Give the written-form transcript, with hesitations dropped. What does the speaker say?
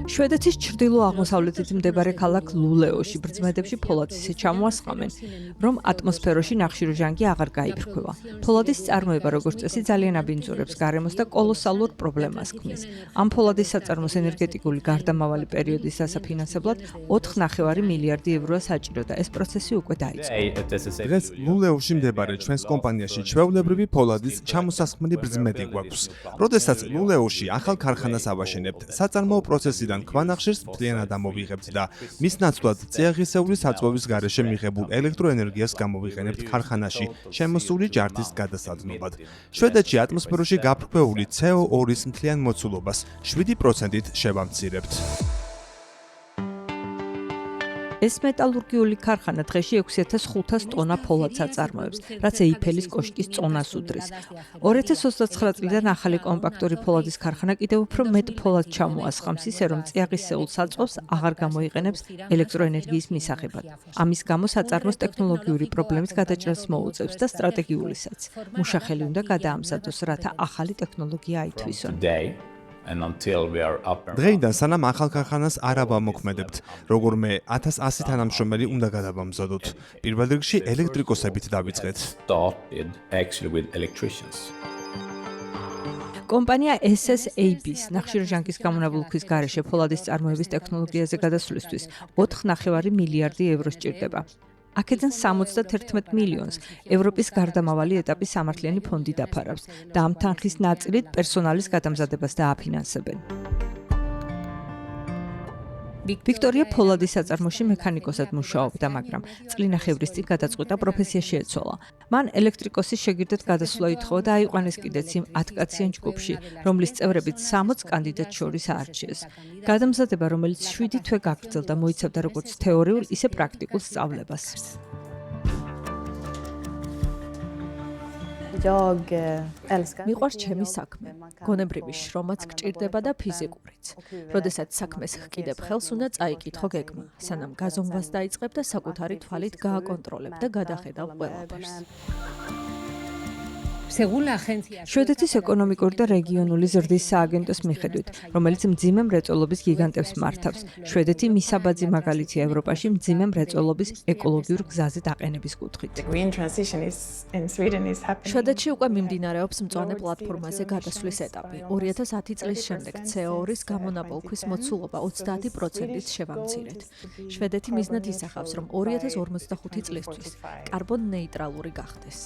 შვედეთის ჩრდილო-აღმოსავლეთით მდებარე ქალაქ ლულეოში ბრძმედებში ფოლადის ისე ჩამოასხამენ, რომ ატმოსფეროში ნახშირორჟანგი აღარ გაიფრქვევა. ფოლადის წარმოება, როგორც წესი, ძალიან აბინძურებს გარემოს და კოლოსალურ პრობლემას ქმნის. ამ ფოლადის საწარმოს ენერგეტიკული გარდამავალი პერიოდის დასაფინანსებლად 4,5 მილიარდი ევროა საჭირო და ეს პროცესი უკვე დაიწყო. დღეს ლულეოში მდებარე ჩვენს კომპანიაში ჩვეულებრივი ფოლადის ჩამოსასხმელი ბრძმედი გვაქვს. როდესაც ლულეოში ახალ ქარხანას ავაშენებთ, საწარმოო პროცესიდან ქვანახშირს მთლიანად ამოვიღებთ და მის ნაცვლად წიაღისეული საწვევის გარეშე მიღებულ ელექტროენერგიას გამოვიყენებთ ქარხანაში შემოსული ջარდის გადასადნობად. შვედეთში ატმოსფეროში გაფრქვეული CO2-ის მთლიან მოცულობას 7%-ით შევამცირებთ. ეს მეტალურგიული ქარხანა დღეში 6500 ტონა ფოლადს აწარმოებს, რაც ეიფელის კოშკის წონას უდრის. 2029 წლიდან ახალი კომპაქტური ფოლადის ქარხანა კიდევ უფრო მეტ ფოლადს ჩამოასხამს, ისე რომ წიაღისეულ საწვავს აღარ გამოიყენებს ელექტროენერგიის მისაღებად. ამის გამო საწარმოს ტექნოლოგიური პრობლემის გადაჭრას მოუწევს და სტრატეგიულისაც. მუშახელი უნდა გადაამზადოს, რათა ახალი ტექნოლოგია აითვისონ. დღეიდან სანამ ახალ ქარხანას არ ავამოქმედებთ, როგორმე 1100 თანამშრომელი უნდა გადავამზადოთ. პირველ რიგში ელექტრიკოსებით დავიწყეთ. კომპანია SSAB-ს ნახშირორჟანგის გამონაბოლქვის გარეშე ფოლადის წარმოების ტექნოლოგიაზე გადასვლისთვის 4,5 მილიარდი ევრო სჭირდება. აქედან 71 მილიონს ევროპის გარდამავალი ეტაპის სამართლიანი ფონდი დაფარავს და ამ თანხის ნაწილით პერსონალის გადამზადებას დააფინანსებენ. ვიქტორია ფოლადის საწარმოში მექანიკოსად მუშაობდა, მაგრამ წლინახევრის წინ გადაწყვიტა პროფესია შეეცვალა. მან ელექტრიკოსის შეგირდად გადასვლა ითხოვა და აიყვანეს კიდეც იმ 10-კაციან ჯგუფში, რომლის წევრებიც 60 კანდიდატს შორის აარჩიეს. გადამზადება, რომელიც 7 თვე გაგრძელდა, მოიცავდა როგორც თეორიულ, ისე პრაქტიკულ სწავლებას. მიყვარს ჩემი საქმე. გონებრივი შრომაც გჭირდება და ფიზიკურიც. როდესაც საქმეს ჰკიდებ ხელს, უნდა წაიკითხო გეგმა, სანამ გაზომვას დაიწყებ და საკუთარი თვალით გააკონტროლებ და გადახედავ ყველაფერს. შვედეთის ეკონომიკური და რეგიონული ზრდის სააგენტოს მიხედვით, რომელიც მძიმე მრეწველობის გიგანტებს მართავს, შვედეთი მისაბაძი მაგალითია ევროპაში მძიმე მრეწველობის ეკოლოგიურ გზაზე დაყენების კუთხით. შვედეთში უკვე მიმდინარეობს მწვანე პლატფორმაზე გადასვლის ეტაპი. 2010 წლის შემდეგ CO2-ის გამონაბოლქვის მოცულობა 30%-ით შევამცირეთ. შვედეთი მიზნად ისახავს, რომ 2045 წლისთვის კარბონ ნეიტრალური გახდეს.